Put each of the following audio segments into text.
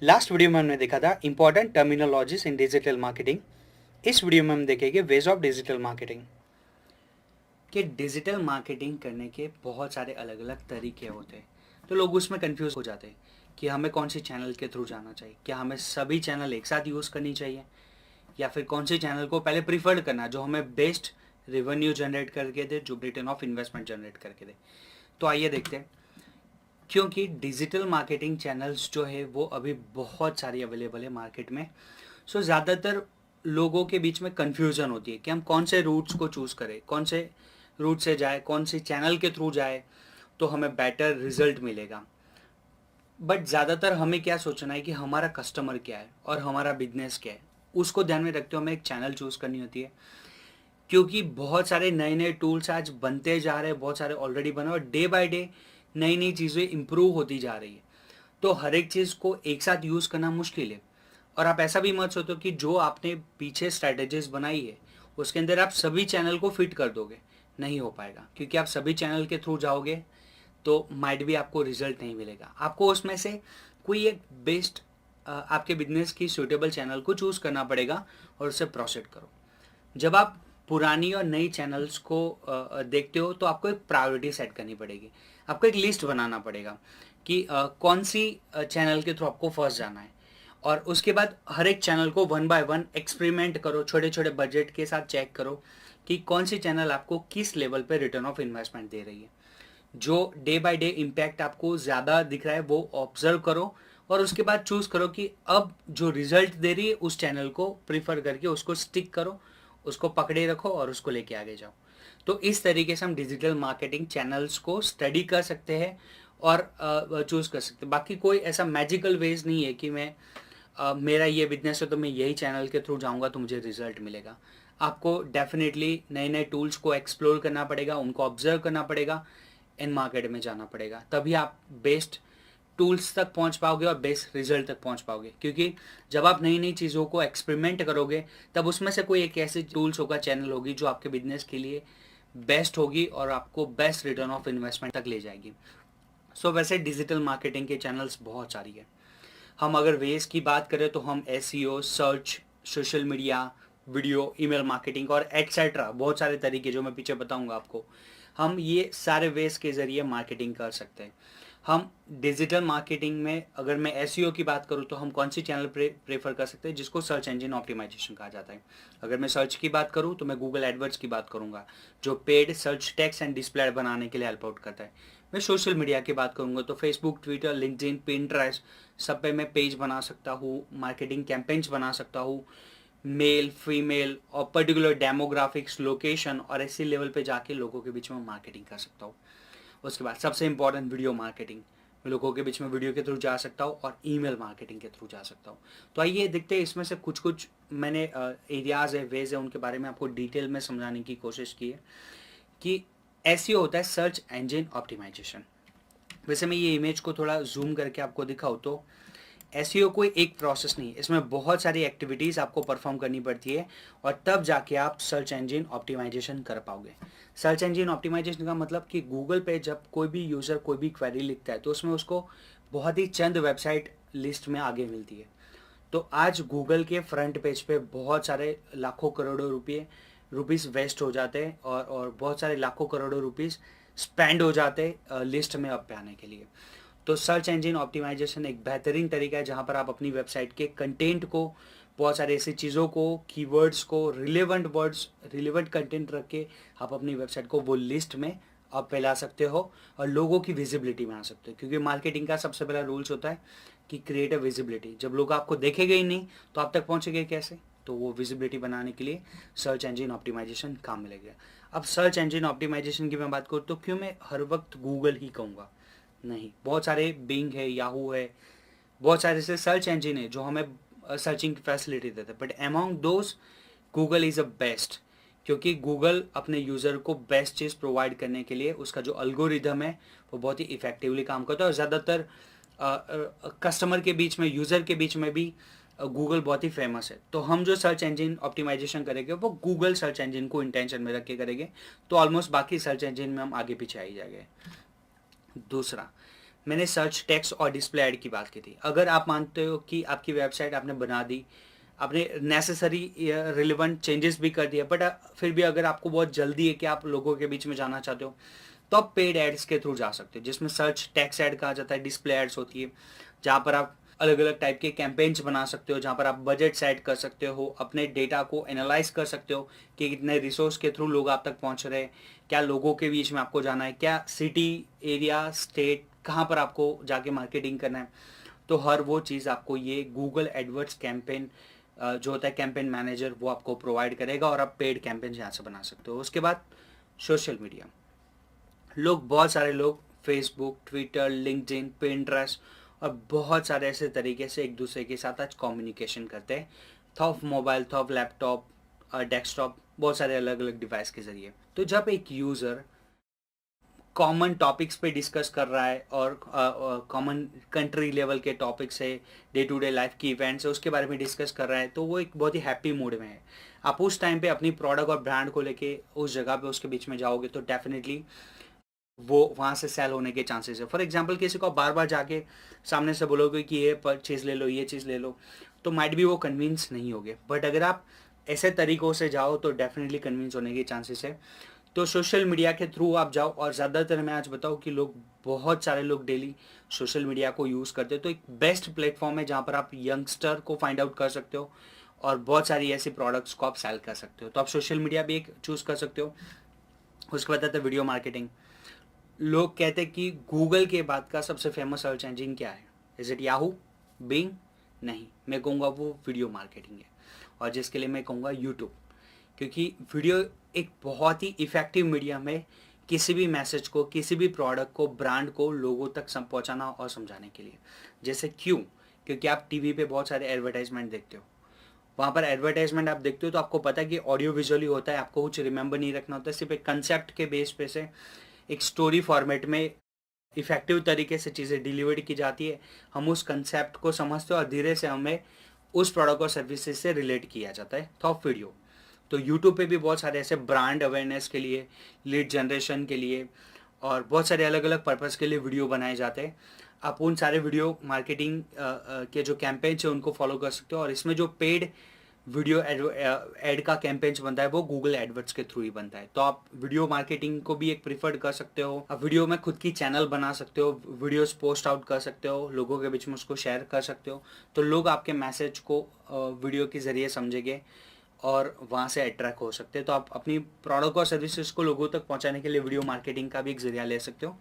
Last video में हमने देखा था इंपॉर्टेंट टर्मिनोलॉजीज इन डिजिटल मार्केटिंग। इस वीडियो में हम देखेंगे वेज ऑफ डिजिटल मार्केटिंग। कि डिजिटल मार्केटिंग करने के बहुत सारे अलग अलग तरीके होते हैं, तो लोग उसमें कंफ्यूज हो जाते हैं कि हमें कौन सी चैनल के थ्रू जाना चाहिए। क्या हमें सभी चैनल एक साथ यूज़ करनी चाहिए, या फिर कौन से चैनल को पहले प्रीफर्ड करना जो हमें बेस्ट रेवेन्यू जनरेट करके दे, जो रिटर्न ऑफ इन्वेस्टमेंट जनरेट करके दे। तो आइए देखते हैं। क्योंकि डिजिटल मार्केटिंग चैनल्स जो है वो अभी बहुत सारी अवेलेबल है मार्केट में। सो ज़्यादातर लोगों के बीच में कन्फ्यूज़न होती है कि हम कौन से रूट्स को चूज़ करें, कौन से रूट से जाए, कौन से चैनल के थ्रू जाए तो हमें बेटर रिजल्ट मिलेगा। बट ज़्यादातर हमें क्या सोचना है कि हमारा कस्टमर क्या है और हमारा बिजनेस क्या है, उसको ध्यान में रखते हुए हमें एक चैनल चूज़ करनी होती है। क्योंकि बहुत सारे नए नए टूल्स आज बनते जा रहे हैं, बहुत सारे ऑलरेडी बने, और डे बाय डे नई नई चीज़ें इम्प्रूव होती जा रही है। तो हर एक चीज़ को एक साथ यूज़ करना मुश्किल है। और आप ऐसा भी मत सोचो कि जो आपने पीछे स्ट्रैटेजीज बनाई है उसके अंदर आप सभी चैनल को फिट कर दोगे। नहीं हो पाएगा, क्योंकि आप सभी चैनल के थ्रू जाओगे तो माइट भी आपको रिजल्ट नहीं मिलेगा। आपको उसमें से कोई एक बेस्ट आपके बिजनेस की सूटेबल चैनल को चूज़ करना पड़ेगा और उससे प्रोसीड करो। जब आप पुरानी और नई चैनल्स को देखते हो तो आपको एक प्रायोरिटी सेट करनी पड़ेगी। आपको एक लिस्ट बनाना पड़ेगा कि कौन सी चैनल के थ्रू आपको फर्स्ट जाना है, और उसके बाद हर एक चैनल को वन बाय वन एक्सपेरिमेंट करो, छोटे छोटे बजट के साथ चेक करो कि कौन सी चैनल आपको किस लेवल पे रिटर्न ऑफ इन्वेस्टमेंट दे रही है। जो डे बाय डे इम्पैक्ट आपको ज़्यादा दिख रहा है वो ऑब्जर्व करो, और उसके बाद चूज़ करो कि अब जो रिजल्ट दे रही है उस चैनल को प्रीफर करके उसको स्टिक करो, उसको पकड़े रखो और उसको लेके आगे जाओ। तो इस तरीके से हम डिजिटल मार्केटिंग चैनल्स को स्टडी कर सकते हैं और चूज़ कर सकते हैं। बाकी कोई ऐसा मैजिकल वेज नहीं है कि मेरा ये बिजनेस है तो मैं यही चैनल के थ्रू जाऊंगा तो मुझे रिजल्ट मिलेगा। आपको डेफिनेटली नए नए टूल्स को एक्सप्लोर करना पड़ेगा, उनको ऑब्जर्व करना पड़ेगा, इन मार्केट में जाना पड़ेगा, तभी आप बेस्ट टूल्स तक पहुंच पाओगे और बेस्ट रिजल्ट तक पहुंच पाओगे। क्योंकि जब आप नई नई चीज़ों को एक्सपेरिमेंट करोगे तब उसमें से कोई एक ऐसी टूल्स होगा, चैनल होगी जो आपके बिजनेस के लिए बेस्ट होगी और आपको बेस्ट रिटर्न ऑफ इन्वेस्टमेंट तक ले जाएगी। सो वैसे डिजिटल मार्केटिंग के चैनल्स बहुत सारी है। हम अगर वेज की बात करें तो हम SEO, search, social media, video, email marketing और एक्सेट्रा बहुत सारे तरीके जो मैं पीछे बताऊंगा आपको, हम ये सारे वेज के ज़रिए मार्केटिंग कर सकते हैं। हम डिजिटल मार्केटिंग में अगर मैं एसईओ की बात करूँ तो हम कौन सी चैनल प्रेफर कर सकते हैं, जिसको सर्च इंजन ऑप्टिमाइजेशन कहा जाता है। अगर मैं सर्च की बात करूँ तो मैं गूगल एडवर्ड्स की बात करूँगा, जो paid search text and display बनाने के लिए हेल्प आउट करता है। मैं सोशल मीडिया की बात करूँगा तो फेसबुक, ट्विटर, लिंक्डइन, पिंटरेस्ट, सब पे मैं पेज बना सकता हूँ, मार्केटिंग कैंपेन्स बना सकता हूँ, मेल, फीमेल और पर्टिकुलर डेमोग्राफिक्स, लोकेशन और ऐसी लेवल पे जाके लोगों के बीच में मार्केटिंग कर सकता हूँ। उसके बाद सबसे इंपॉर्टेंट वीडियो मार्केटिंग, लोगों के बीच में वीडियो के थ्रू जा सकता हूँ और ईमेल मार्केटिंग के थ्रू जा सकता हूँ। तो आइए देखते हैं इसमें से कुछ कुछ मैंने एरियाज़ है, वेज है, उनके बारे में आपको डिटेल में समझाने की कोशिश की है कि एसईओ होता है सर्च इंजन ऑप्टिमाइजेशन। वैसे मैं ये इमेज को थोड़ा जूम करके आपको दिखाऊँ तो एसईओ कोई एक प्रोसेस नहीं है, इसमें बहुत सारी एक्टिविटीज़ आपको परफॉर्म करनी पड़ती है और तब जाके आप सर्च इंजन ऑप्टिमाइजेशन कर पाओगे। सर्च इंजन ऑप्टिमाइजेशन का मतलब कि गूगल पे जब कोई भी यूज़र कोई भी क्वेरी लिखता है तो उसमें उसको बहुत ही चंद वेबसाइट लिस्ट में आगे मिलती है। तो आज गूगल के फ्रंट पेज पे बहुत सारे लाखों करोड़ों रुपीस वेस्ट हो जाते हैं और बहुत सारे लाखों करोड़ों रुपीस स्पेंड हो जाते हैं लिस्ट में अप पे आने के लिए। तो सर्च इंजन ऑप्टिमाइजेशन एक बेहतरीन तरीका है जहां पर आप अपनी वेबसाइट के कंटेंट को, बहुत सारी ऐसी चीज़ों को, कीवर्ड्स को, रिलेवेंट वर्ड्स, रिलेवेंट कंटेंट रख के आप अपनी वेबसाइट को वो लिस्ट में आप फैला सकते हो और लोगों की विजिबिलिटी में आ सकते हो। क्योंकि मार्केटिंग का सबसे पहला रूल्स होता है कि क्रिएट अ विजिबिलिटी। जब लोग आपको देखेंगे ही नहीं तो आप तक पहुंचेंगे कैसे? तो वो विजिबिलिटी बनाने के लिए सर्च इंजन ऑप्टिमाइजेशन काम मिलेगा। अब सर्च इंजन ऑप्टिमाइजेशन की मैं बात करूँ तो क्यों मैं हर वक्त गूगल ही कहूँगा? नहीं, बहुत सारे बिंग है, याहू है, बहुत सारे ऐसे सर्च इंजन है जो हमें सर्चिंग की फैसिलिटी देते हैं, but among those Google is a best. क्योंकि गूगल अपने यूज़र को बेस्ट चीज़ प्रोवाइड करने के लिए उसका जो अल्गोरिदम है वो बहुत ही इफेक्टिवली काम करता है, और ज़्यादातर कस्टमर के बीच में, यूज़र के बीच में भी गूगल बहुत ही फेमस है। तो हम जो सर्च इंजन ऑप्टिमाइजेशन करेंगे वो गूगल सर्च इंजन को इंटेंशन में रख के करेंगे, तो ऑलमोस्ट बाकी सर्च इंजन में हम आगे पीछे आ ही जाएंगे। दूसरा, मैंने सर्च टेक्स्ट और डिस्प्ले ऐड की बात की थी। अगर आप मानते हो कि आपकी वेबसाइट आपने बना दी, आपने नेसेसरी रिलेवेंट चेंजेस भी कर दिया, बट फिर भी अगर आपको बहुत जल्दी है कि आप लोगों के बीच में जाना चाहते हो, तो आप पेड एड्स के थ्रू जा सकते हो, जिसमें सर्च टेक्स्ट ऐड कहा जाता है, डिस्प्ले एड्स होती है, जहाँ पर आप अलग अलग टाइप के कैंपेन्स बना सकते हो, जहाँ पर आप बजट सेट कर सकते हो, अपने डेटा को एनालाइज कर सकते हो कि कितने रिसोर्स के थ्रू लोग आप तक पहुँच रहे हैं, क्या लोगों के बीच में आपको जाना है, क्या सिटी एरिया स्टेट कहाँ पर आपको जाके मार्केटिंग करना है। तो हर वो चीज़ आपको ये गूगल एडवर्ड्स कैंपेन जो होता है कैंपेन मैनेजर, वो आपको प्रोवाइड करेगा और आप पेड कैंपेन यहाँ से बना सकते हो। उसके बाद सोशल मीडिया, बहुत सारे लोग फेसबुक, ट्विटर, लिंक्डइन, पिंटरेस्ट और बहुत सारे ऐसे तरीके से एक दूसरे के साथ आज कम्युनिकेशन करते हैं, थॉफ मोबाइल, थॉफ लैपटॉप, डेस्कटॉप, बहुत सारे अलग अलग डिवाइस के जरिए। तो जब एक यूज़र कॉमन टॉपिक्स पे डिस्कस कर रहा है और कॉमन कंट्री लेवल के टॉपिक्स है, डे टू डे लाइफ की इवेंट्स है, उसके बारे में डिस्कस कर रहा है, तो वो एक बहुत ही हैप्पी मूड में है। आप उस टाइम पे अपनी प्रोडक्ट और ब्रांड को लेके उस जगह पे उसके बीच में जाओगे तो डेफिनेटली वो वहाँ से सेल होने के चांसेस है। फॉर एग्जांपल किसी को बार बार जाके सामने से बोलोगे कि ये चीज़ ले लो, ये चीज़ ले लो, तो माइट भी वो कन्विंस नहीं होगे। बट अगर आप ऐसे तरीक़ों से जाओ तो डेफिनेटली कन्विंस होने के चांसेस है। तो सोशल मीडिया के थ्रू आप जाओ, और ज़्यादातर मैं आज बताऊँ कि बहुत सारे लोग डेली सोशल मीडिया को यूज़ करते हो, तो एक बेस्ट प्लेटफॉर्म है जहाँ पर आप यंगस्टर को फाइंड आउट कर सकते हो और बहुत सारी ऐसी प्रोडक्ट्स को आप सेल कर सकते हो। तो आप सोशल मीडिया भी एक चूज़ कर सकते हो। उसके बाद आता है वीडियो मार्केटिंग। लोग कहते हैं कि गूगल के बाद का सबसे फेमस सर्च इंजन क्या है, इज इट याहू, बिंग? नहीं, मैं कहूँगा वो वीडियो मार्केटिंग है, और जिसके लिए मैं कहूँगा यूट्यूब, क्योंकि वीडियो एक बहुत ही इफ़ेक्टिव मीडियम है किसी भी मैसेज को, किसी भी प्रोडक्ट को, ब्रांड को लोगों तक पहुँचाना और समझाने के लिए। जैसे क्यों? क्योंकि आप टीवी पे बहुत सारे एडवर्टाइजमेंट देखते हो, वहाँ पर एडवर्टाइजमेंट आप देखते हो तो आपको पता है कि ऑडियो विजुअली होता है, आपको कुछ रिमेंबर नहीं रखना होता है, सिर्फ एक कंसेप्ट के बेस पे से एक स्टोरी फॉर्मेट में इफ़ेक्टिव तरीके से चीज़ें डिलीवर्ड की जाती है। हम उस कंसेप्ट को समझते हैं और धीरे से हमें उस प्रोडक्ट और सर्विसेज से रिलेट किया जाता है। थॉप वीडियो, तो यूट्यूब पे भी बहुत सारे ऐसे ब्रांड अवेयरनेस के लिए, लीड जनरेशन के लिए और बहुत सारे अलग अलग पर्पज़ के लिए वीडियो बनाए जाते हैं। आप उन सारे वीडियो मार्केटिंग के जो कैंपेन्स हैं उनको फॉलो कर सकते हो, और इसमें जो पेड वीडियो एड का कैंपेन्स बनता है वो गूगल एडवर्ड्स के थ्रू ही बनता है। तो आप वीडियो मार्केटिंग को भी एक प्रीफर्ड कर सकते हो। आप वीडियो में खुद की चैनल बना सकते हो, वीडियोस पोस्ट आउट कर सकते हो, लोगों के बीच में उसको शेयर कर सकते हो, तो लोग आपके मैसेज को वीडियो के ज़रिए समझेंगे और वहाँ से अट्रैक्ट हो सकते हैं। तो आप अपनी प्रोडक्ट और सर्विसेज को लोगों तक पहुँचाने के लिए वीडियो मार्केटिंग का भी एक ज़रिया ले सकते हो,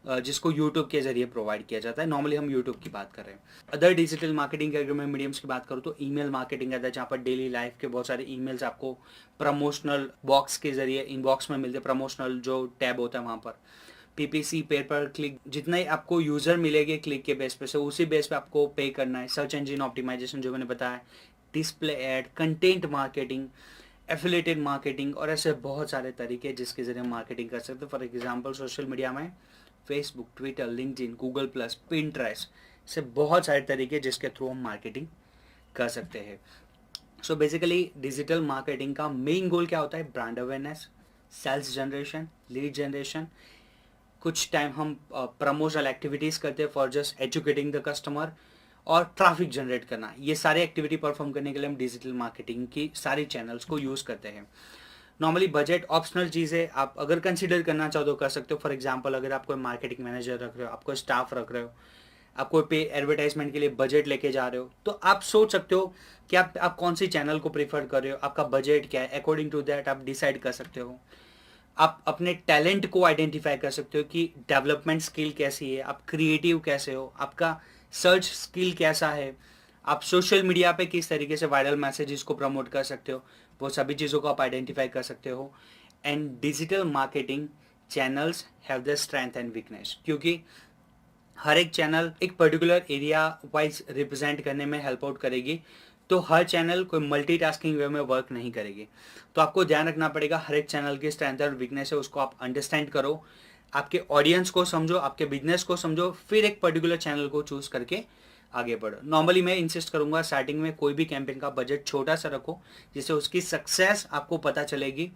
जिसको यूट्यूब के ज़रिए प्रोवाइड किया जाता है। नॉर्मली हम यूट्यूब की बात कर रहे हैं। अदर डिजिटल मार्केटिंग के अगर मैं मीडियम्स की बात करूँ तो ईमेल मार्केटिंग आता है, जहाँ पर डेली लाइफ के बहुत सारे ईमेल्स आपको प्रमोशनल बॉक्स के ज़रिए इनबॉक्स में मिलते हैं। प्रमोशनल जो टैब होता है वहाँ पर पीपीसी, पे पर क्लिक, जितना ही आपको यूज़र मिलेंगे क्लिक के बेस पे से, उसी बेस पे आपको पे करना है। सर्च इंजन ऑप्टिमाइजेशन जो मैंने बताया, display ad, content marketing, affiliated marketing और ऐसे बहुत सारे तरीके जिसके ज़रिए हम मार्केटिंग कर सकते हैं। फॉर एग्जांपल सोशल मीडिया में Facebook, Twitter, LinkedIn, Google plus, Pinterest से बहुत सारे तरीके जिसके थ्रू हम मार्केटिंग कर सकते हैं। सो बेसिकली डिजिटल मार्केटिंग का मेन गोल क्या होता है? Brand awareness, sales generation, lead generation, कुछ टाइम हम प्रमोशनल एक्टिविटीज़ करते हैं for just educating the customer, और ट्रैफिक जनरेट करना। ये सारी एक्टिविटी परफॉर्म करने के लिए हम डिजिटल मार्केटिंग की सारी चैनल्स को यूज़ करते हैं। नॉर्मली बजट ऑप्शनल चीज़ें आप अगर कंसीडर करना चाहो तो कर सकते हो। फॉर एग्जांपल अगर आप कोई मार्केटिंग मैनेजर रख रहे हो, आप कोई स्टाफ रख रहे हो, आप कोई पे एडवर्टाइजमेंट के लिए बजट लेके जा रहे हो, तो आप सोच सकते हो कि आप कौन सी चैनल को प्रीफर कर रहे हो, आपका बजट क्या है, अकॉर्डिंग टू दैट आप डिसाइड कर सकते हो। आप अपने टैलेंट को आइडेंटिफाई कर सकते हो कि डेवलपमेंट स्किल कैसी है, आप क्रिएटिव कैसे हो, आपका सर्च स्किल कैसा है, आप सोशल मीडिया पे किस तरीके से वायरल मैसेजेस को प्रमोट कर सकते हो, वो सभी चीज़ों को आप आइडेंटिफाई कर सकते हो। And digital marketing channels have the strength and weakness, क्योंकि हर एक चैनल एक पर्टिकुलर एरिया वाइज रिप्रेजेंट करने में हेल्प आउट करेगी, तो हर चैनल कोई मल्टीटास्किंग वे में वर्क नहीं करेगी। तो आपको ध्यान रखना पड़ेगा हर एक चैनल की स्ट्रेंथ और वीकनेस है, उसको आप अंडरस्टैंड करो, आपके ऑडियंस को समझो, आपके बिजनेस को समझो, फिर एक पर्टिकुलर चैनल को चूज करके आगे बढ़ो। नॉर्मली मैं इंसिस्ट करूंगा स्टार्टिंग में कोई भी कैंपेन का बजट छोटा सा रखो, जिससे उसकी सक्सेस आपको पता चलेगी।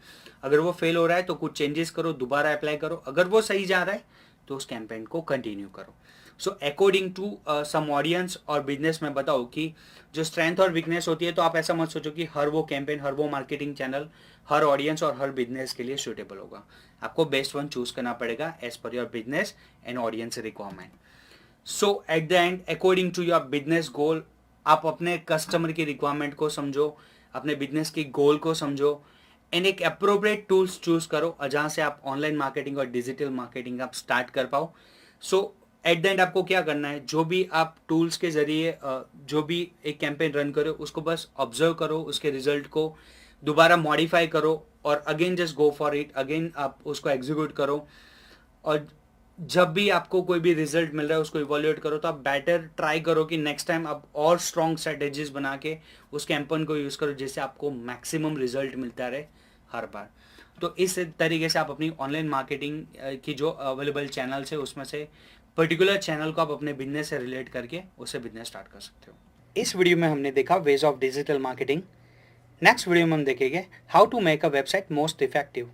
अगर वो फेल हो रहा है तो कुछ चेंजेस करो, दोबारा अप्लाई करो, अगर वो सही जा रहा है तो उस कैंपेन को कंटिन्यू करो। So according to some audience और बिजनेस में बताओ कि जो स्ट्रेंथ और वीकनेस होती है, तो आप ऐसा मत सोचो कि हर वो कैंपेन, हर वो मार्केटिंग चैनल, हर ऑडियंस और हर बिजनेस के लिए सूटेबल होगा। आपको बेस्ट वन चूज करना पड़ेगा as per your business and audience requirement. So at the end, according to your business goal, आप अपने कस्टमर की रिक्वायरमेंट को समझो, अपने बिजनेस की गोल को समझो एंड एक अप्रोप्रिएट टूल्स चूज करो जहां से आप ऑनलाइन मार्केटिंग और डिजिटल मार्केटिंग आप स्टार्ट कर पाओ। सो एट द एंड आपको क्या करना है, जो भी आप टूल्स के जरिए जो भी एक कैंपेन रन करो, उसको बस ऑब्जर्व करो, उसके रिजल्ट को दोबारा मॉडिफाई करो और again just go for it, again आप उसको एग्जीक्यूट करो। और जब भी आपको कोई भी रिजल्ट मिल रहा है उसको इवोल्यूट करो, तो आप बेटर ट्राई करो कि नेक्स्ट टाइम आप और स्ट्रॉन्ग स्ट्रेटेजीज बना के उस कैंपेन को यूज़ करो जिससे आपको मैक्सिमम रिजल्ट मिलता रहे हर बार। तो इस तरीके से आप अपनी ऑनलाइन मार्केटिंग की जो अवेलेबल चैनल्स है उसमें से पर्टिकुलर चैनल को आप अपने बिजनेस से रिलेट करके उससे बिजनेस स्टार्ट कर सकते हो। इस वीडियो में हमने देखा ways of digital marketing. Next video में हम देखेंगे how to make a website most effective.